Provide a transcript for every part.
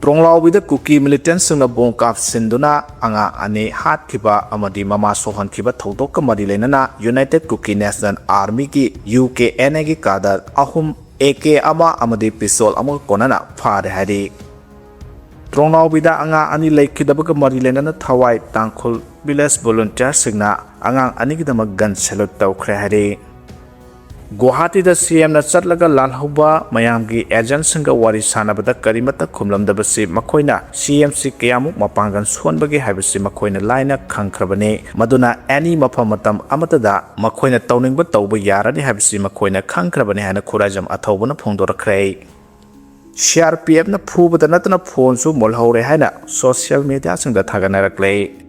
Tronglaobi Kuki militants na bongkap sinduna anga ane hat kiba amadi mama sohan kiba thodok kamadi lenana United Kuki National Army ki UKNA ki kadar ahum AK ama amadi pistol amul konana phare hadi Tronglaobi da anga ani laikidaba kamadi lenana thawai tangkhul village volunteer singna anga ani kidama gun salute tawkhre hadi Guwahati da CM na chatlaga lalhauba mayamgi agent singa wari sanabada karimata khumlamdabasi makoina CMC kayamuk mapangan suanbagi haibasi makoina laina khangkrabane maduna any mapamatam amatada makoina tawningba tawba yarani haibasi makoina khangkrabane hana khurajam athawbana phongdorakhrei CRPF na phubada natana phone su molhore haina social media singda thaganarakle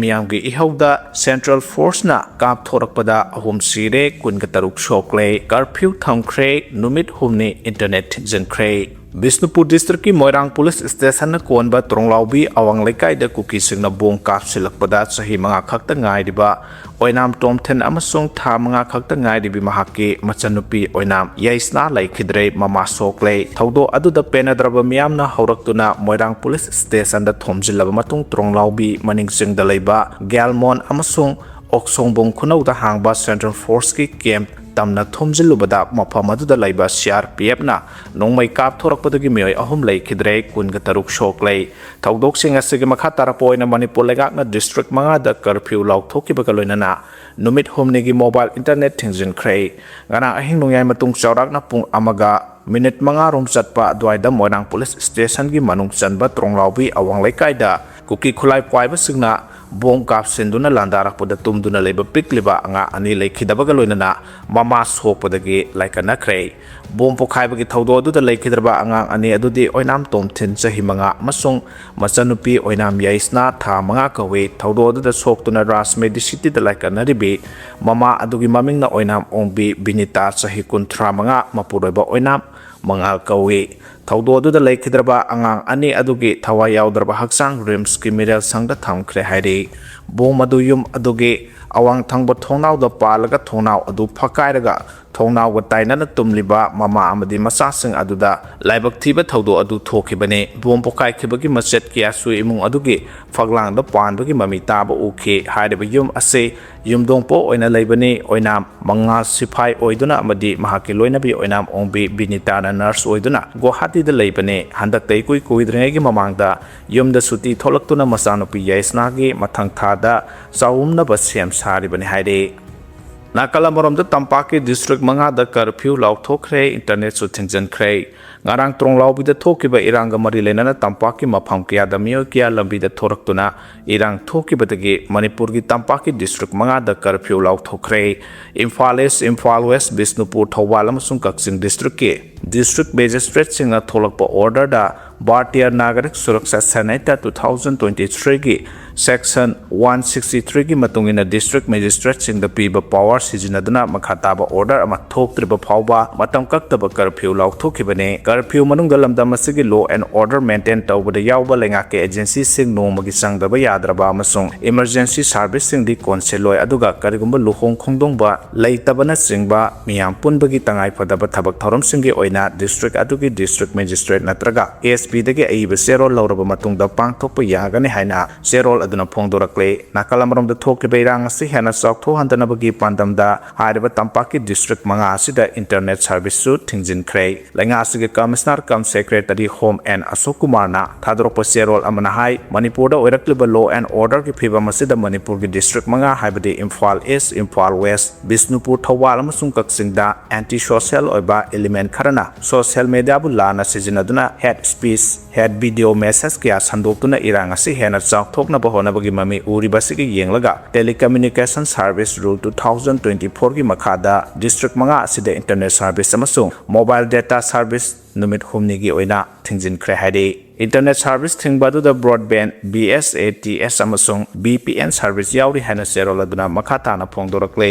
Miyamgi ihawda Central Force na kap thorakpada ahum sire kun kataruk sokhre curfew thingre numit humni internet thingre Bisnupur district ki Moirang police station na konba Tronglaobi awang lekai da Kuki singna bong kap silakpada sahi mga khakta ngai diba oinam tomthen amasong tha mga khakta ngai dibi mahaki machanupi oinam yaisna laikhidre mama sokhre thodo aduda penadraba miyamna hawraktuna Moirang police station da thomjilaba matung Tronglaobi maning singda leiba Galmon amasong oksongbong khunau da hangba Central Force ki camp tamna thomjilubada mafam aduda laiba CRPF na nongmai kap thorakpadagi mioi ahum laikhidre kun ga taruk soklei thaudok singa sige makha tarapoina Manipur legakna district manga da curfew laukthokibaka loinana numit humnigi mobile internet thingzin khrei ngana ahing nongyai matung chawrakna pung amaga minute manga rom chatpa dwaida Moirang police station gi manung chanba Tronglaobi awang lekai da Kuki khulai paiba singna bong kap sinduna landarakpada tumduna leba pikliba anga ani laikhidabaga loinana mama sokpadagi laikana khrei bom pokhaibagi thawdo aduda laikhidraba anga ani adudi oinam tomthin chahi manga masung machanupi oinam yaisna tha manga kawe thawdo aduda soktuna Rajmedi city da laikana ribi mama adugi mamingna oinam ongbi binita chahi kunthra manga mapuroiba oinam manga kawe thawdo aduda laikhidraba anga ani adugi thawai yawdraba haksang rims ki miral sangda thamkhre hairi bom adu yum adugi awang thangba thongnau da palaga thongnau adu phakairaga thongnau ga tainana tumliba mama amadi masasing aduda laibak thiba thawdo adu thokibane bom pokai khibagi machet kya su imung adugi phaglang da panbagi mami taba ukhe hairiba yum ase yumdong po oina leibani oina manga siphai oiduna amadi mahaki loinabi oinam ongbi binita na nurse oiduna Guwahati da leibane handak tei kui kuidrengegi mamangda yumda suti tholaktuna masanupi yaisna gi mathang thada saumna basem saribani haire Nakala moromda tampaki district manga da curfew laukthokre internet su thingjankhre ngarang Tronglaobi da thokiba iranga mari lenana tampaki mafam kya da mio kya lambi da thoraktuna irang thokibadagi Manipur gi tampaki district manga da curfew laukthokre Imphal East Imphal West Bisnupur Thawal amasung Kaksing district ki district magistrate singna tholakpa order da Bhartiya Nagarik Suraksha Sanhita 2023 ki section 163 ki matungina district magistrate sing da piba power sijinaduna makhataba order ama thoktriba phawba matam kaktaba curfew laukthokibane curfew manungda lamdam asigi law and order maintain tawbada yawba lenga ke agency sing nomagi sangdaba yadraba amasung emergency service sing di konseloi aduga karigumba luhong khongdongba leitabana singba miyam punbagi tangai phadaba thabak thorom singi oina district adugi district magistrate natraga ASP dagi aiba serol lauraba matungda pangthokpa yagani haina serol aduna phongdorakle nakalamrom da thokriba irang asi hena saktho handanabagi pandamda hairiba tampaki district manga asida internet service su thingjinkre lenga asige commissioner cum secretary home and Ashok Kumar na thadrokpa serol amana hai Manipur da oirakliba law and order ki phiba masida Manipur gi district manga haibadi Imphal East Imphal West Bisnupur Thawal amasung Kaksing da anti social oiba element kharana social media bu lana sijinaduna head speech head video message kya sandoktuna irang asi hena chakthokna bahonabagi mami uribasigi yenglaga telecommunication service rule 2024 ki makhada district manga asida internet service amasung mobile data service numit humni gi oina thingjinkhre haidi internet service thingbadu da broadband BSATS amasung BPN service yauri hena seroladuna makhata na phongdorakle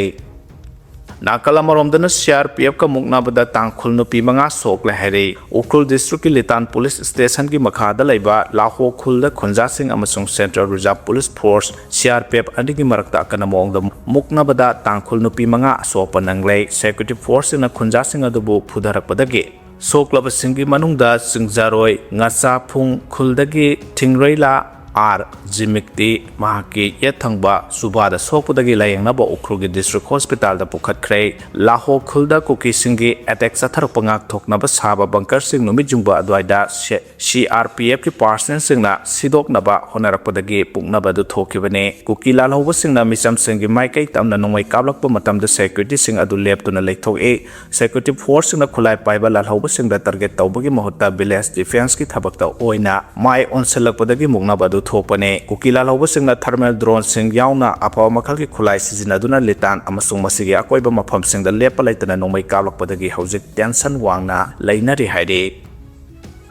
Nakala maromdana CRPF ka muknabada tangkhul nupi manga sokle haire Ukrul district ki Litan police station ki makhada laiba Laho khulda khunjasing amasung Central Reserve Police Force CRPF andigi marakta kana mongda muknabada tangkhul nupi manga sopa nanglei security force na khunjasing adubu phudarakpadagi Soklabasinggi manungda singjaroi ngasa phung khuldagi thingre la R Jimikti Mahaki Yethangba Subada Sopudagi Layangnaba Ukrugi District Hospital da Pukhatkre Laho Khulda Kuki Singi attack Satharpangak Thoknaba Saba Bunker Sing Numijumba Adwaida CRPF ki Parson Singna Sidok Naba Honarakpadagi Pungnaba du Thokibane Kuki Lalhoba Singna Misam Singi Maikai Tamna Nomai Kablakpa Matam the Security Sing Adu Leptuna Lekthok A Security Force Singna Khulai Paiba Lalhoba Singda Target Taubagi Mahutta Village Defense ki Thabakta Oina Mai Onselakpadagi Mugnaba du Thopane Kuki Lalhoba Singna thermal drone sing yauna apaw makhal ki khulai sizinaduna litan amasung masigi akoiba mafam singda lepa laitana nomai kablakpadagi hojik tension wangna lainari haide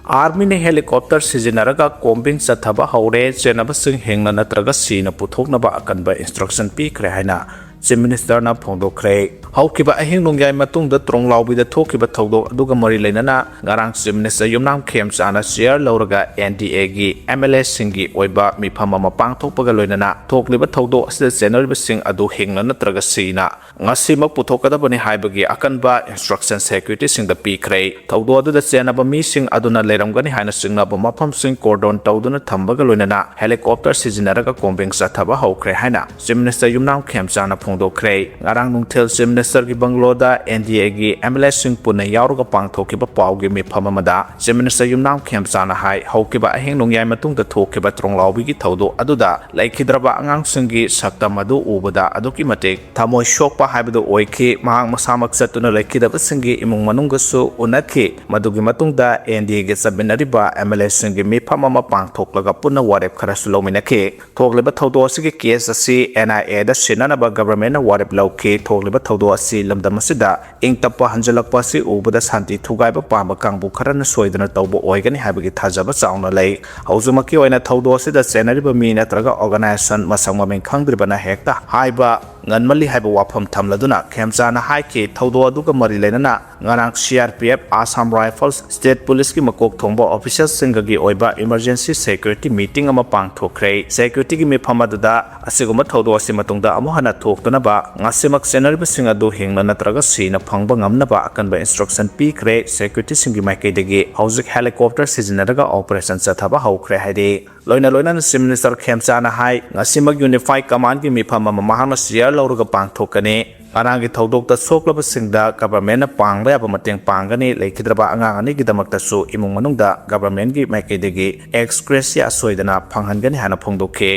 Army ne helicopter sizinaraga combing sathaba hwhre chenaba sing hengna natraga sina puthoknaba akanba instruction pikre haina Chief Minister na phongdokhre haukiba ahing nongyai matungda tronglaobi da thokiba thodok aduga mari leinana ngarang Chief Minister yumnam khemchana share lauraga NDA gi MLA singi oiba mifam ama pangthokpaga loinana thokliba thodok asida general sing adu hengna natraga sina ngasimak puthokadabani haibagi akanba instruction security sing da pikre thodo adu da chenaba mi sing aduna leramgani haina singnaba mafam sing cordon tawduna thambaga loinana helicopter sizinaraga combing sathaba haukhre haina Chief Minister yumnam khemchana phongdokhre ngarang nungthel Chief Minister ki bangloda NDA gi MLA sing punna yaruga pangthokiba pawgi mifam amada Chief Minister yumnam khemchana hai haukiba ahing nongyai matungda thokiba tronglaobi gi thodo aduda laikhidraba angang singi saktam adu ubada aduki matek thamoi shokpa haibadu oikhi mahang masamak chatuna laikhidaba singi imung manunggasu unakhi madugi matungda NDA gi sabinariba MLA singi mifam ama pangthoklaga punna warep kharasu lominakhi thokleba thodo asigi case asi NIA da sinanaba government warep lauke thokleba thodo asi lamdam asida ingtappa hanjalakpa si ubada santi thugaiba pamba kangbu kharana soidana tawbo oigani haibagi thajaba chauna lei hauzumaki oina thodo asida senariba mi natraga organization masang mameng khangdribana hekta haiba nganmali haiba wafam thamladuna khemchana haiki thodo aduga mari leinana ngarang CRPF Assam Rifles State Police ki makok thongba officials singagi oiba emergency security meeting ama pangthokre security ki mifamaduda asiguma thodo asi matungda amohana thoktuna ba ngasimak senariba singa do hengna natraga sina phangba ngamnaba akanba instruction pikre security singi maikaidagi hauzik helicopter sizinaraga operation chathaba haukhre haide loina Chief Minister khemchana hai ngasimak unified command ki mifam ama mahana share lauraga pangthokane Arangi thodok ta soklaba singda government na pangba yaba mateng pangani laikhidraba angang ani gidamakta su imung manungda government gi maikaidagi excretia soidana phanghangani hana phongdokhe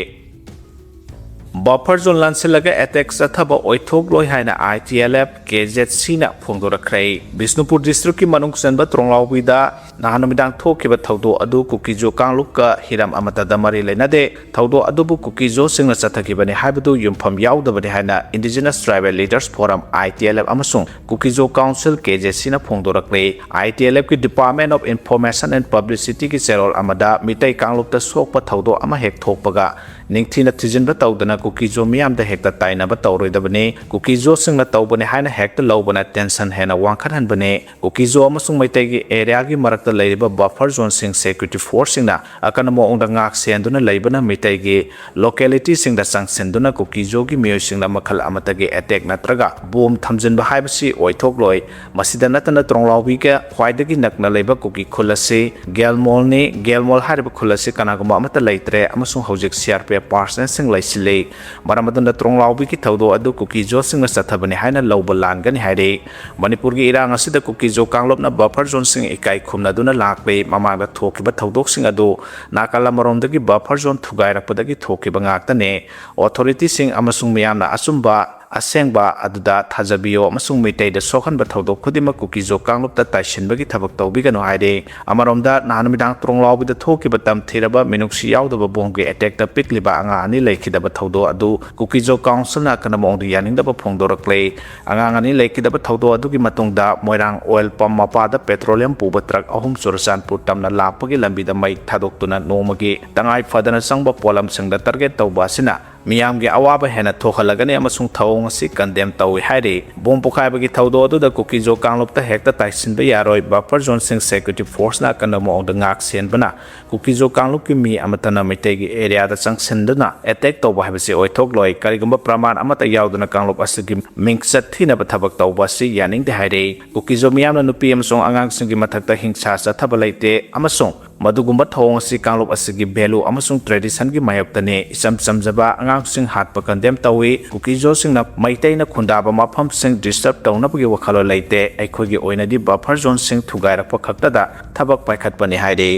Buffer zone lansilaga attack sathaba oithok loi haina ITLF KZC na phongdorakhrei Bisnupur district ki manung sanba tronglaobi da nahanumidang thokiba thodo adu kukijo kanglukka hiram amata damari leinade thodo adubu kukijo singna chathakibani haibadu yumpham yaudabani haina Indigenous Tribal Leaders Forum ITLF amasung kukijo Council KZC na phongdorakhrei ITLF ki Department of Information and Publicity ki cherol amada mitai kanglukta sokpa thodo ama hek thokpaga ningthina thijinba tawdana kukijo miyamda hekta tainaba tawroidabani kukijo singna tawbani haina hekta lawbana tension hena wangkhanhanbani kukijo amasung maitegi area gi marakta leiba buffer zone sing security force singna akana mo ongda ngak senduna leibana mitai locality singda sangsenduna kukijo gi miyo singna makhal amatagi attack natraga bom thamjinba haibasi oithok loi masida natana tronglaobi ka khwaidagi nakna leiba kuki khulasi gelmol hariba khulasi kanaguma amata leitre amasung hojik CRPF Parson sing laisile maramadunda tronglaobi ki thodo adu kukijo sing sathabani haina lawba langani haire Manipur gi irang asida kukijo kanglopna buffer zone sing ikai khumna duna lakle mamangda thokiba thodok sing adu nakala maromdagi buffer zone thugairakpadagi thokiba ngaktane authority sing amasung miyamna asumba asengba aduda thajabiyo amasung mitai da sokhanba thodok khudima kukijo kanglopta taisinbagi thabak tawbigano haire amaromda nahanumidang tronglaobi da thokiba tam thiraba minuksi yaudaba bongge attack ta pikliba anga ani leikhidaba thodo adu kukijo council na kana mongdi yaningdaba phongdorakle anga ani leikhidaba thodo adu gi matungda moirang oil pump mapada petroleum puba truck ahum Churachandpur tamna lapagi lambi da mai thadoktuna nomagi tangai fadana sangba polam singda target tawba sina ꯃꯤꯌꯥꯝꯒꯤ ꯑꯋꯥꯕ ꯍꯦꯟꯅ ꯊꯣꯛꯍꯜꯂꯒꯅꯤ ꯑꯃꯁꯨꯡ ꯊꯧꯑꯣꯡ ꯑꯁꯤ condemn ꯇꯧꯏ ꯍꯥꯏꯔꯤ bomb ꯄꯣꯈꯥꯏꯕꯒꯤ ꯊꯧꯗꯣꯛ ꯑꯗꯨꯗ ꯀꯨꯀꯤꯖꯣ ꯀꯥꯡꯂꯨꯞꯇ ꯍꯦꯛꯇ ꯇꯥꯏꯁꯤꯟꯕ ꯌꯥꯔꯣꯏ ꯕꯐꯔ ꯖꯣꯟꯁꯤꯡ ꯁꯦꯀ꯭ꯌꯨꯔꯤꯇꯤ ꯐꯣꯔꯁꯅ ꯑꯀꯟꯕ ꯃꯑꯣꯡꯗ ꯉꯥꯛ ꯁꯦꯟꯕꯅ ꯀꯨꯀꯤꯖꯣ ꯀꯥꯡꯂꯨꯞꯀꯤ ꯃꯤ ꯑꯃꯠꯇꯅ ꯃꯩꯇꯩꯒꯤ ꯑꯦꯔꯤꯌꯥꯗ ꯆꯪꯁꯤꯟꯗꯨꯅ ꯑꯦꯇꯦꯛ ꯇꯧꯕ ꯍꯥꯏꯕꯁꯤ ꯑꯣꯏꯊꯣꯛꯂꯣꯏ ꯀꯔꯤꯒꯨꯝꯕ ꯄ꯭ꯔꯃꯥꯟ ꯑꯃꯠꯇ ꯌꯥꯎꯗꯅ ꯀꯥꯡꯂꯨꯞ ꯑꯁꯤꯒꯤ ꯃꯤꯡꯆꯠ ꯊꯤꯅꯕ ꯊꯕꯛ ꯇꯧꯕ ꯑꯁꯤ ꯌꯥꯅꯤꯡꯗꯦ ꯍꯥꯏꯔꯤ ꯀꯨꯀꯤꯖꯣ ꯃꯤꯌꯥꯝꯅ ꯅꯨꯄꯤ ꯑꯃꯁꯨꯡ ꯑꯉꯥꯡꯁꯤꯡꯒꯤ ꯃꯊꯛꯇ ꯍꯤꯡꯁꯥ ꯆꯠꯊꯕ ꯂꯩꯇꯦ ꯑꯃꯁꯨꯡ ꯃꯗꯨꯒꯨꯝꯕ ꯊꯧꯑꯣꯡ ꯑꯁꯤ ꯀꯥꯡꯂꯨꯞ ꯑꯁꯤꯒꯤ ꯚꯦꯂꯨ ꯑꯃꯁꯨꯡ ꯇ꯭ꯔꯦꯗꯤꯁꯟꯒꯤ ꯃꯥꯌꯣꯛꯇꯅꯤ ꯏꯆꯝ ꯆꯝꯖꯕ ꯑꯉꯥꯡꯁꯤꯡ ꯍꯥꯠꯄ ꯀꯟꯗꯦꯝ ꯇꯧꯏ ꯀꯨꯀꯤꯖꯣꯁꯤꯡꯅ ꯃꯩꯇꯩꯅ ꯈꯨꯟꯗꯥꯕ ꯃꯐꯝꯁꯤꯡ ꯗꯤꯁꯇꯔꯕ ꯇꯧꯅꯕꯒꯤ ꯋꯥꯈꯜꯂꯣꯟ ꯂꯩꯇꯦ ꯑꯩꯈꯣꯏꯒꯤ ꯑꯣꯏꯅꯗꯤ ꯕꯐꯔ ꯖꯣꯟꯁꯤꯡ ꯊꯨꯒꯥꯏꯔꯛꯄ ꯈꯛꯇꯗ ꯊꯕꯛ ꯄꯥꯏꯈꯠꯄꯅꯤ ꯍꯥꯏꯔꯤ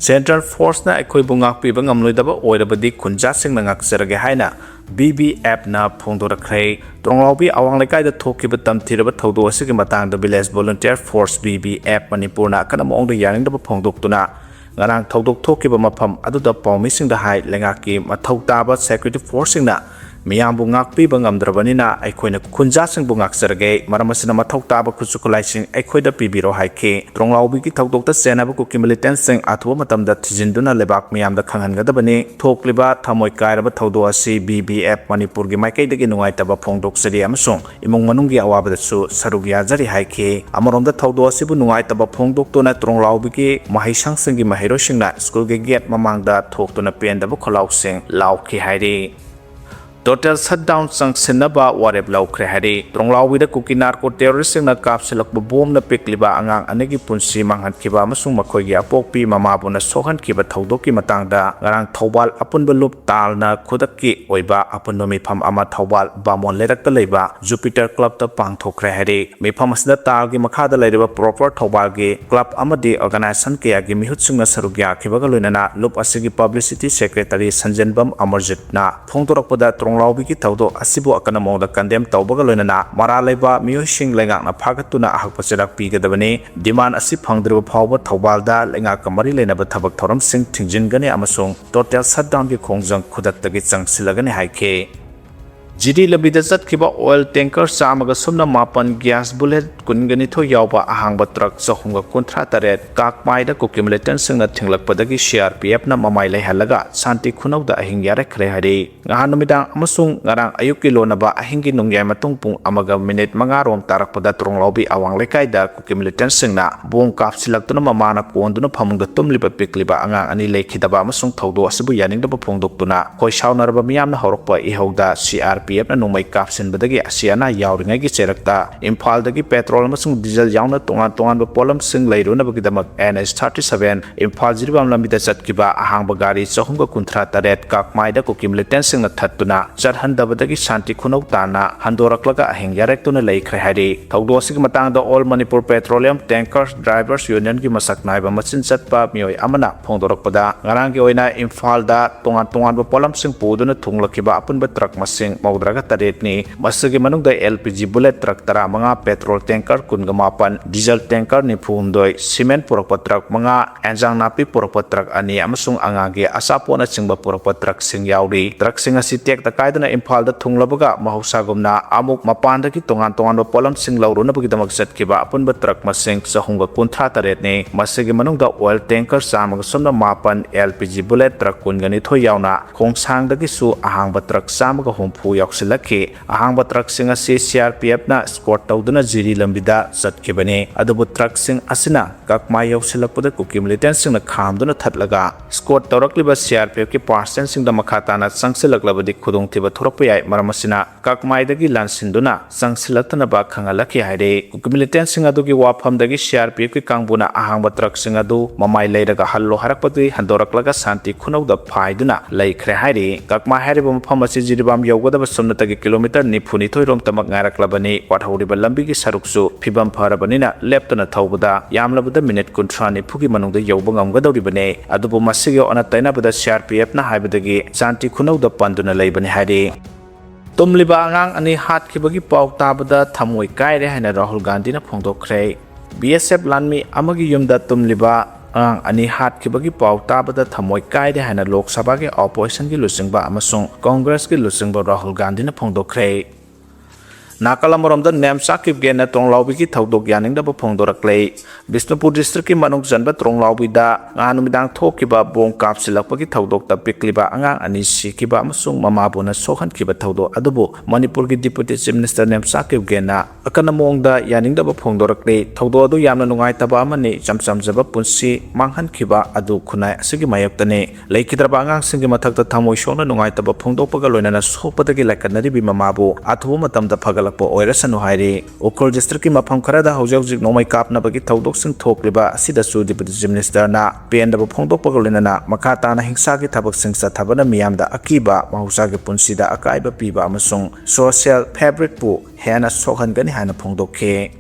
ꯁꯦꯟꯇ꯭ꯔꯦꯜ ꯐꯣꯔꯁꯅ ꯑꯩꯈꯣꯏꯕꯨ ꯉꯥꯛꯄꯤꯕ ꯉꯝꯂꯣꯏꯗꯕ ꯑꯣꯏꯔꯕꯗꯤ ꯈꯨꯟꯖꯥꯁꯤꯡꯅ ꯉꯥꯛꯆꯔꯒꯦ ꯍꯥꯏꯅ BBFꯅ ꯐꯣꯡꯗꯣꯔꯛꯈ꯭ꯔꯦ ꯇ꯭ꯔonglaobi ꯑꯋꯥꯡ ꯂꯩꯀꯥꯏꯗ ꯊꯣꯛꯈꯤꯕ ꯇꯝꯊꯤꯔꯕ ꯊꯧꯗꯣꯛ ꯑꯁꯤꯒꯤ ꯃꯇꯥꯡꯗ ꯚꯤꯂꯦꯖ ꯚꯣꯂꯨꯟꯇꯤꯌꯔ ꯐꯣꯔꯁ BBF ꯃꯅꯤꯄꯨꯔꯅ ꯑꯀꯟꯕ ꯃꯑꯣꯡꯗ ꯌꯥꯅꯤꯡꯗꯕ ꯐꯣꯡꯗꯣꯛꯇꯨꯅ ꯉꯔꯥꯡ ꯊꯧꯗꯣꯛ ꯊꯣꯛꯈꯤꯕ ꯃꯐꯝ ꯑꯗꯨꯗ ꯄꯥꯎꯃꯤꯁꯤꯡꯗ ꯍꯥꯏ ꯂꯩꯉꯥꯛꯀꯤ ꯃꯊꯧ ꯇꯥꯕ ꯁꯦꯀ꯭ꯌꯨꯔꯤꯇꯤ ꯐꯣꯔꯁꯁꯤꯡꯅ ꯃꯤꯌꯥꯝꯕꯨ ꯉꯥꯛꯄꯤꯕ ꯉꯝꯗ꯭ꯔꯕꯅꯤꯅ ꯑꯩꯈꯣꯏꯅ ꯈꯨꯟꯖꯥꯁꯤꯡꯕꯨ ꯉꯥꯛꯆꯔꯒꯦ ꯃꯔꯝ ꯑꯁꯤꯅ ꯃꯊꯧ ꯇꯥꯕ ꯈꯨꯠꯁꯨ ꯈꯨꯠꯂꯥꯏꯁꯤꯡ ꯑꯩꯈꯣꯏꯗ ꯄꯤꯕꯤꯔꯣ ꯍꯥꯏꯈꯤ ꯇ꯭ꯔonglaobiꯒꯤ ꯊꯧꯗꯣꯛꯇ ꯆꯦꯟꯅꯕ ꯀꯨꯀꯤ ꯃꯤꯂꯤꯇꯦꯟꯠꯁꯤꯡ ꯑꯊꯨꯕ ꯃꯇꯝꯗ ꯊꯤꯖꯤꯟꯗꯨꯅ ꯂꯩꯕꯥꯛ ꯃꯤꯌꯥꯝꯗ ꯈꯪꯍꯟꯒꯗꯕꯅꯤ ꯊꯣꯛꯂꯤꯕ ꯊꯃꯣꯏ ꯀꯥꯏꯔꯕ ꯊꯧꯗꯣꯛ ꯑꯁꯤ BBF ꯃꯅꯤꯄꯨꯔꯒꯤ ꯃꯥꯏꯀꯩꯗꯒꯤ ꯅꯨꯡꯉꯥꯏꯇꯕ ꯐꯣꯡꯗꯣꯛꯆꯔꯤ ꯑꯃꯁꯨꯡ ꯏꯃꯨꯡ ꯃꯅꯨꯡꯒꯤ ꯑꯋꯥꯕꯗꯁꯨ ꯁꯔꯨꯛ ꯌꯥꯖꯔꯤ ꯍꯥꯏꯈꯤ ꯑꯃꯔꯣꯝꯗ ꯊꯧꯗꯣꯛ ꯑꯁꯤꯕꯨ ꯅꯨꯡꯉꯥꯏꯇꯕ ꯐꯣꯡꯗꯣꯛꯇꯨꯅ ꯇ꯭ꯔonglaobiꯒꯤ ꯃꯍꯩꯁꯪꯁꯤꯡꯒꯤ ꯃꯍꯩꯔꯣꯏꯁꯤꯡꯅ ꯁ꯭ꯀꯨꯜꯒꯤ ꯒꯦꯠ ꯃꯃꯥꯡꯗ ꯊꯣꯛꯇꯨꯅ ꯄꯦꯟꯗꯕ ꯈꯣꯜꯂꯥꯎꯁꯤꯡ ꯂꯥꯎꯈꯤ ꯍꯥꯏꯔꯤ ꯇꯣꯇꯦꯜ ꯁꯠꯗꯥꯎꯟ ꯆꯪꯁꯤꯟꯅꯕ ꯋꯥꯔꯦꯞ ꯂꯧꯈ꯭ꯔꯦ ꯍꯥꯏꯔꯤ ꯇ꯭ꯔonglaobiꯗ ꯀꯨꯀꯤ ꯅꯥꯔꯀꯣ ꯇꯦꯔꯣꯔꯤꯁꯁꯤꯡꯅ ꯀꯥꯞꯁꯤꯜꯂꯛꯄ ꯕꯣꯝꯅ ꯄꯤꯛꯂꯤꯕ ꯑꯉꯥꯡ ꯑꯅꯤꯒꯤ ꯄꯨꯟꯁꯤ ꯃꯥꯡꯍꯟꯈꯤꯕ ꯑꯃꯁꯨꯡ ꯃꯈꯣꯏꯒꯤ ꯑꯄꯣꯛꯄꯤ ꯃꯃꯥꯕꯨꯅ ꯁꯣꯛꯍꯟꯈꯤꯕ ꯊꯧꯗꯣꯛꯀꯤ ꯃꯇꯥꯡꯗ ꯉꯔꯥꯡ ꯊꯧꯕꯥꯜ ꯑꯄꯨꯟꯕ ꯂꯨꯞ ꯇꯥꯜꯅ ꯈꯨꯗꯛꯀꯤ ꯑꯣꯏꯕ ꯑꯄꯨꯟꯕ ꯃꯤꯐꯝ ꯑꯃ ꯊꯧꯕꯥꯜ ꯕꯥꯃꯣꯟ ꯂꯩꯔꯛꯇ ꯂꯩꯕ ꯖꯨꯄꯤꯇꯔ ꯀ꯭ꯂꯕꯇ ꯄꯥꯡꯊꯣꯛꯈ꯭ꯔꯦ ꯍꯥꯏꯔꯤ ꯃꯤꯐꯝ ꯑꯁꯤꯗ ꯇꯥꯜꯒꯤ ꯃꯈꯥꯗ ꯂꯩꯔꯤꯕ ꯄ꯭ꯔꯣꯄꯔ ꯊꯧꯕꯥꯜꯒꯤ ꯀ꯭ꯂꯕ ꯑꯃꯗꯤ ꯑꯣꯔꯒꯅꯥꯏꯖꯦꯁꯟ ꯀꯌꯥꯒꯤ ꯃꯤꯍꯨꯠꯁꯤꯡꯅ ꯁꯔꯨꯛ ꯌꯥꯈꯤꯕꯒ ꯂꯣꯏꯅꯅ ꯂꯨꯞ ꯑꯁꯤꯒꯤ ꯄꯕ꯭ꯂꯤꯁꯤꯇꯤ ꯁꯦꯀ꯭ꯔꯦꯇꯔꯤ ꯁꯟꯖꯦꯟꯕꯝ ꯑꯃꯔꯖꯤꯠꯅ ꯐꯣꯡꯗꯣꯔꯛꯄꯗ tronglaubiꯒꯤ ꯊꯧꯗꯣꯛ ꯑꯁꯤꯕꯨ ꯑꯀꯟꯕ ꯃꯑꯣꯡꯗ ꯀꯟꯗꯦꯝ ꯇꯧꯕꯒ ꯂꯣꯏꯅꯅ ꯃꯔꯥꯜ ꯂꯩꯕ ꯃꯤꯑꯣꯏꯁꯤꯡ ꯂꯩꯉꯥꯛꯅ ꯐꯥꯒꯠꯇꯨꯅ ꯑꯍꯛꯄ ꯆꯩꯔꯥꯛ ꯄꯤꯒꯗꯕꯅꯤ ꯗꯤꯃꯥꯟ ꯑꯁꯤ ꯐꯪꯗ꯭ꯔꯤꯕ ꯐꯥꯎꯕ ꯊꯧꯕꯥꯜꯗ ꯂꯩꯉꯥꯛꯀ ꯃꯔꯤ ꯂꯩꯅꯕ ꯊꯕꯛ ꯊꯧꯔꯝꯁꯤꯡ ꯊꯤꯡꯖꯤꯟꯒꯅꯤ ꯑꯃꯁꯨꯡ ꯇꯣꯇꯦꯜ ꯁꯠꯗꯥꯎꯟꯒꯤ ꯈꯣꯡꯖꯪ ꯈꯨꯗꯛꯇꯒꯤ ꯆꯪꯁꯤꯜꯂꯒꯅꯤ ꯍꯥꯏꯈꯤ ꯖꯤꯔꯤ ꯂꯝꯕꯤꯗ ꯆꯠꯈꯤꯕ ꯑꯣꯏꯜ ꯇꯦꯡꯀꯔ 119 ꯒ꯭ꯌꯥꯁ ꯕꯨꯂꯦꯠ 22 ꯌꯥꯎꯕ ꯑꯍꯥꯡꯕ ꯇ꯭ꯔꯛ 338 ꯀꯥꯛꯃꯥꯏꯗ ꯀꯨꯀꯤ ꯃꯤꯂꯤꯇꯦꯟꯠꯁꯤꯡꯅ ꯊꯤꯡꯂꯛꯄꯗꯒꯤ CRPFꯅ ꯃꯃꯥꯏ ꯂꯩꯍꯜꯂꯒ ꯁꯥꯟꯇꯤ ꯈꯨꯅꯧꯗ ꯑꯍꯤꯡ ꯌꯥꯔꯛꯈ꯭ꯔꯦ ꯍꯥꯏꯔꯤ ꯉꯍꯥꯟ ꯅꯨꯃꯤꯗꯥꯡ ꯑꯃꯁꯨꯡ ꯉꯔꯥꯡ ꯑꯌꯨꯛꯀꯤ ꯂꯣꯟꯅꯕ ꯑꯍꯤꯡꯒꯤ ꯅꯣꯡꯌꯥꯏ ꯃꯇꯨꯡ ꯄꯨꯡ 1:05 ꯔꯣꯝ ꯇꯥꯔꯛꯄꯗ tronglaubi ꯑꯋꯥꯡ ꯂꯩꯀꯥꯏꯗ ꯀꯨꯀꯤ ꯃꯤꯂꯤꯇꯦꯟꯠꯁꯤꯡꯅ ꯕꯣꯝ ꯀꯥꯞꯁꯤꯜꯂꯛꯇꯨꯅ ꯃꯃꯥꯅ ꯀꯣꯟꯗꯨꯅ ꯐꯃꯨꯡꯗ ꯇꯨꯝꯂꯤꯕ ꯄꯤꯛꯂꯤꯕ ꯑꯉꯥꯡ ꯑꯅꯤ ꯂꯩꯈꯤꯗꯕ ꯑꯃꯁꯨꯡ ꯊꯧꯗꯣꯛ ꯑꯁꯤꯕꯨ ꯌꯥꯅꯤꯡꯗꯕ ꯐꯣꯡꯗꯣꯛꯇꯨꯅ ꯈꯣꯏ ꯁꯥꯎꯅꯔꯕ ꯃꯤꯌꯥꯝꯅ ꯍꯧꯔꯛꯄ ꯏꯍꯧꯗ CRPFꯅ ꯅꯣꯡꯃꯩ ꯀꯥꯞꯁꯤꯟꯕꯗꯒꯤ ꯑꯁꯤ ꯑꯅꯥ ꯌꯥꯎꯔꯤꯉꯩꯒꯤ ꯆꯩꯔꯛꯇ ꯏꯝꯐꯥꯜꯗꯒꯤ ꯄꯦꯇ꯭ꯔꯣꯜ ꯑꯃꯁꯨꯡ ꯗꯤꯖꯜ ꯌꯥꯎꯅ ꯇꯣꯉꯥꯟꯕ ꯄꯣꯠꯂꯝꯁꯤꯡ ꯂꯩꯔꯨꯅꯕꯒꯤꯗꯃꯛ NH-37 ꯏꯝꯐꯥꯜ ꯖꯤꯔꯤꯕꯥꯝ ꯂꯝꯕꯤꯗ ꯆꯠꯈꯤꯕ ꯑꯍꯥꯡꯕ ꯒꯥꯔꯤ 338 ꯀꯥꯛꯃꯥꯏꯗ ꯀꯨꯀꯤ ꯃꯤꯂꯤꯇꯦꯟꯠꯁꯤꯡꯅ ꯊꯠꯇꯨꯅ ꯆꯠꯍꯟꯗꯕꯗꯒꯤ ꯁꯥꯟꯇꯤ ꯈꯨꯅꯧ ꯇꯥꯟꯅ ꯍꯟꯗꯣꯔꯛꯂꯒ ꯑꯍꯤꯡ ꯌꯥꯔꯛꯇꯨꯅ ꯂꯩꯈ꯭ꯔꯦ ꯍꯥꯏꯔꯤ ꯊꯧꯗꯣꯛ ꯑꯁꯤꯒꯤ ꯃꯇꯥꯡꯗ ꯑꯣꯜ ꯃꯅꯤꯄꯨꯔ ꯄꯦꯇ꯭ꯔꯣꯂꯤꯌꯝ ꯇꯦꯡꯀꯔꯁ ꯗ꯭ꯔꯥꯏꯚꯔꯁ ꯌꯨꯅꯤꯌꯟꯒꯤ ꯃꯁꯛ ꯅꯥꯏꯕ ꯃꯆꯤꯟ ꯆꯠꯄ ꯃꯤꯑꯣꯏ ꯑꯃꯅ ꯐꯣꯡꯗꯣꯔꯛꯄꯗ ꯉꯔꯥꯡꯒꯤ ꯑꯣꯏꯅ ꯏꯝꯐꯥꯜꯗ ꯇꯣꯉꯥꯟꯕ ꯄꯣꯠꯂꯝꯁꯤꯡ ꯄꯨꯗꯨꯅ ꯊꯨꯡꯂꯛꯈꯤꯕ ꯑꯄꯨꯟꯕ ꯇ꯭ꯔꯛ ꯃꯁꯤꯡ 38ꯅꯤ ꯃꯁꯤꯒꯤ ꯃꯅꯨꯡꯗ LPG bullet truck 15 petrol tanker 28 diesel tanker 92 cement ꯄꯨꯔꯛꯄ ꯇ꯭ꯔꯛ 5 ꯑꯦꯟꯖꯥꯡ ꯅꯥꯄꯤ ꯄꯨꯔꯛꯄ ꯇ꯭ꯔꯛ 2 ꯑꯃꯁꯨꯡ ꯑꯉꯥꯡꯒꯤ ꯑꯆꯥꯄꯣꯠꯅꯆꯤꯡꯕ ꯄꯨꯔꯛꯄ ꯇ꯭ꯔꯛꯁꯤꯡ ꯌꯥꯎꯔꯤ ꯇ꯭ꯔꯛꯁꯤꯡ ꯑꯁꯤ ꯇꯦꯛꯇ ꯀꯥꯏꯗꯅ ꯏꯝꯐꯥꯜꯗ ꯊꯨꯡꯂꯕꯒ ꯃꯍꯧꯁꯥꯒꯨꯝꯅ ꯑꯃꯨꯛ ꯃꯄꯥꯟꯗꯒꯤ ꯇꯣꯉꯥꯟꯕ ꯄꯣꯠꯂꯝꯁꯤꯡ ꯂꯧꯔꯨꯅꯕꯒꯤꯗꯃꯛ ꯆꯠꯈꯤꯕ ꯑꯄꯨꯟꯕ ꯇ꯭ꯔꯛ ꯃꯁꯤꯡ 338ꯅꯤ ꯃꯁꯤꯒꯤ ꯃꯅꯨꯡꯗ oil tanker 119 LPG bullet truck 22 ꯌꯥꯎꯅ ꯈꯣꯡꯁꯥꯡꯗꯒꯤꯁꯨ ꯑꯍꯥꯡꯕ ꯇ꯭ꯔꯛ 160 ꯌꯥꯎꯁꯤꯜꯂꯛꯈꯤ ꯑꯍꯥꯡꯕ ꯇ꯭ꯔꯛꯁꯤꯡ ꯑꯁꯤ CRPFꯅ ꯁ꯭ꯀꯣꯔꯠ ꯇꯧꯗꯨꯅ ꯖꯤꯔꯤ ꯂꯝꯕꯤꯗ ꯆꯠꯈꯤꯕꯅꯤ ꯑꯗꯨꯕꯨ ꯇ꯭ꯔꯛꯁꯤꯡ ꯑꯁꯤꯅ ꯀꯛꯃꯥꯏ ꯌꯧꯁꯤꯜꯂꯛꯄꯗ ꯀꯨꯀꯤ ꯃꯤꯂꯤꯇꯦꯟꯠꯁꯤꯡꯅ ꯈꯥꯝꯗꯨꯅ ꯊꯠꯂꯒ ꯁ꯭ꯀꯣꯔꯠ ꯇꯧꯔꯛꯂꯤꯕ CRPFꯀꯤ ꯄꯥꯔꯁꯦꯟꯁꯤꯡꯗ ꯃꯈꯥ ꯇꯥꯅ ꯆꯪꯁꯤꯜꯂꯛꯂꯕꯗꯤ ꯈꯨꯗꯣꯡꯊꯤꯕ ꯊꯣꯔꯛꯄ ꯌꯥꯏ ꯃꯔꯝ ꯑꯁꯤꯅ ꯀꯛꯃꯥꯏꯗꯒꯤ ꯂꯥꯟꯁꯤꯟꯗꯨꯅ ꯆꯪꯁꯤꯜꯂꯛꯇꯅꯕ ꯈꯪꯍꯜꯂꯛꯈꯤ ꯍꯥꯏꯔꯤ ꯀꯨꯀꯤ ꯃꯤꯂꯤꯇꯦꯟꯠꯁꯤꯡ ꯑꯗꯨꯒꯤ ꯋꯥꯐꯝꯗꯒꯤ CRPFꯀꯤ ꯀꯥꯡꯕꯨꯅ ꯑꯍꯥꯡꯕ ꯇ꯭ꯔꯛꯁꯤꯡ ꯑꯗꯨ ꯃꯃꯥꯏ ꯂꯩꯔꯒ ꯍꯜꯂꯣ ꯍꯥꯏꯔꯛꯄꯗꯒꯤ ꯍꯟꯗꯣꯔꯛꯂꯒ ꯁꯥꯟꯇꯤ ꯈꯨꯅꯧꯗ ꯐꯥꯏꯗꯨꯅ ꯂꯩꯈ꯭ꯔꯦ ꯍꯥꯏꯔꯤ ꯀꯛꯃꯥꯏ ꯍꯥꯏꯔꯤꯕ ꯃꯐꯝ ꯑꯁꯤ ꯖꯤꯔꯤꯕꯥꯝ ꯌꯧꯒꯗꯕ ꯁꯨꯞꯅꯇꯒꯤ ꯀꯤꯂꯣꯃꯤꯇꯔ 92 ꯔꯣꯝꯇꯃꯛ ꯉꯥꯏꯔꯛꯂꯕꯅꯤ ꯋꯥꯠꯍꯧꯔꯤꯕ ꯂꯝꯕꯤꯒꯤ ꯁꯔꯨꯛꯁꯨ ꯐꯤꯕꯝ ꯐꯔꯕꯅꯤꯅ ꯂꯦꯞꯇꯅ ꯊꯧꯕꯗ ꯌꯥꯝꯂꯕꯗ ꯃꯤꯅꯤꯠ 30-40ꯒꯤ ꯃꯅꯨꯡꯗ ꯌꯧꯕ ꯉꯝꯒꯗꯧꯔꯤꯕꯅꯤ ꯑꯗꯨꯕꯨ ꯃꯁꯤꯒꯤ ꯑꯣꯟꯅ ꯇꯩꯅꯕꯗ CRPFꯅ ꯍꯥꯏꯕꯗꯒꯤ ꯁꯥꯟꯇꯤ ꯈꯨꯅꯧꯗ ꯄꯟꯗꯨꯅ ꯂꯩꯕꯅꯤ ꯍꯥꯏꯔꯤ ꯇꯨꯝꯂꯤꯕ ꯑꯉꯥꯡ ꯑꯅꯤ ꯍꯥꯠꯈꯤꯕꯒꯤ ꯄꯥꯎ ꯇꯥꯕꯗ ꯊꯃꯣꯏ ꯀꯥꯏꯔꯦ ꯍꯥꯏꯅ ꯔꯥꯍꯨꯜ ꯒꯥꯟꯙꯤꯅ ꯐꯣꯡꯗꯣꯛꯈ꯭ꯔꯦ BSF ꯂꯥꯟꯃꯤ ꯑꯃꯒꯤ ꯌꯨꯝꯗ ꯇꯨꯝꯂꯤꯕ ꯑꯉꯥꯡ ꯑꯅꯤ ꯍꯥꯠꯈꯤꯕꯒꯤ ꯄꯥꯎ ꯇꯥꯕꯗ ꯊꯃꯣꯏ ꯀꯥꯏꯔꯦ ꯍꯥꯏꯅ ꯂꯣꯛ ꯁꯚꯥꯒꯤ ꯑꯣꯄꯣꯖꯤꯁꯟꯒꯤ ꯂꯨꯆꯤꯡꯕ ꯑꯃꯁꯨꯡ ꯀꯣꯡꯒ꯭ꯔꯦꯁꯀꯤ ꯂꯨꯆꯤꯡꯕ Rahul ꯒꯥꯟꯙꯤꯅ ꯐꯣꯡꯗꯣꯛꯈ꯭ꯔꯦ Nakalamoromda nem sakip gena tronglaobi ki thodok yaningda ba phongdorakle Bisnupur district ki manung janba tronglaobi da nganumidang thokiba bong kapsilakpa ki thodok ta pikliba angang ani sikiba amasung mamabuna sokhan kiba thodok adubu Manipur ki deputy chief minister nem sakip gena akana mongda yaningda ba phongdorakle thodok adu yamna nungai taba amani chamchamjaba punsi manghan kiba adu khunai asigi mayaktane leikidraba angang singi mathakta thamoi shona nungai taba phongdokpaga loinana sokpadagi laikanari bi mamabu athu matamda phagal oirasanu hwhre Ukhrul district ki mafam kharada hojik nomai kapna bagi thodok sing thokliba asida su deputy chief minister na pen da phongdok pagolina na makata na hingsa ki thabak sing sa thabana miyamda akiba mahusa ki punsida akaiba piba amasung social fabric pu hena sokhan gani hana phongdokhe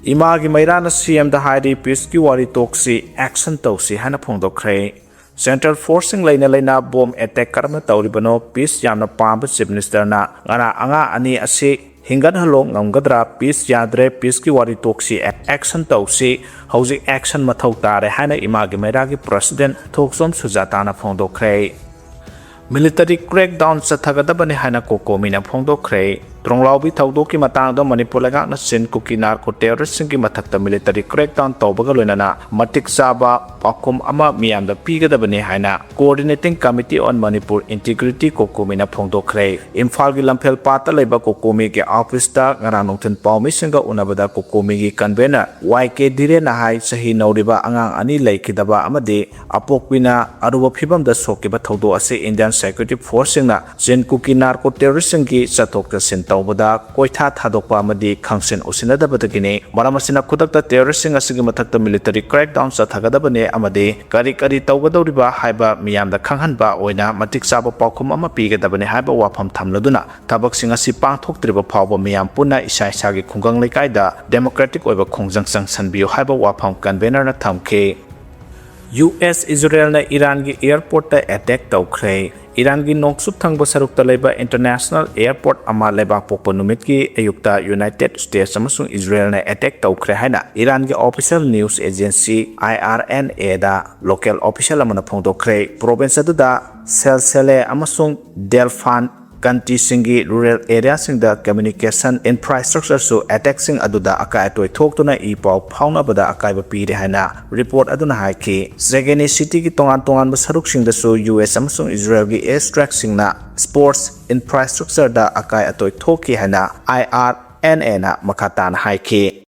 ima gi mairana cm da hwhre peace ki wari toksi action tausi hana phongdokre Central Forcing Laina bomb attack karma tauribano peace yamna pamba chief minister na ngana anga ani ase hingan halong ngamgadra peace yadre peace ki wari toksi action tausi hauji action mathau tare hana imagi mairagi president thoksom sujata na phongdokre military crackdown chathagadabani hana kokomina phongdokre Tronglaobi thodok ki matang da Manipur laga na sin Kuki narco terrorist ki mathakta military crackdown tawbaga loinana matik saba pakum ama miyam da pigadabani haina coordinating committee on Manipur integrity kokomina phongdokre Imphal gi lamphel pata leiba kokomi ke office ta ngarang nongthen pawmi singa unabada kokomi gi convener YK dire na hai sahi nauriba angang ani leikidaba amade apokpina aruba phibam da sokiba thodo ase Indian security force singna sin Kuki narco terrorist ki chathok sin tawbada koitha thadokpa amadi khangsen usinadabadagine maramasina khudakta terroristing asigi mathakta military crackdown chathagadabane amade kari tawgadoriba haiba miyamda khanghanba oina matik saba paukhum ama pigadabane haiba wafam thamladuna thabak singa si pangthoktriba phawba miyam puna isa isagi khungang leikaida democratic oiba khongjang sanbiyo haiba wafam convener na thamke US Israel na Iran gi airport ta attack tawkhre Iran gi noksup thangba sarukta leba international airport ama leba pokpa numit ki ayukta United States amasung Israel na attack tawkhre haina Iran gi official news agency IRNA da local official amana phongdokre province da Selsele amasung Delfan country singi rural area sing the communication infrastructure so attack sing aduda akai toy thoktuna I paw phauna bada akai ba pire haina report aduna haiki Zegeni city ki tongan ba saruk sing da so US amsung Israel gi airstrike sing na sports infrastructure da akai atoy thoki haina IRNA na makatan haiki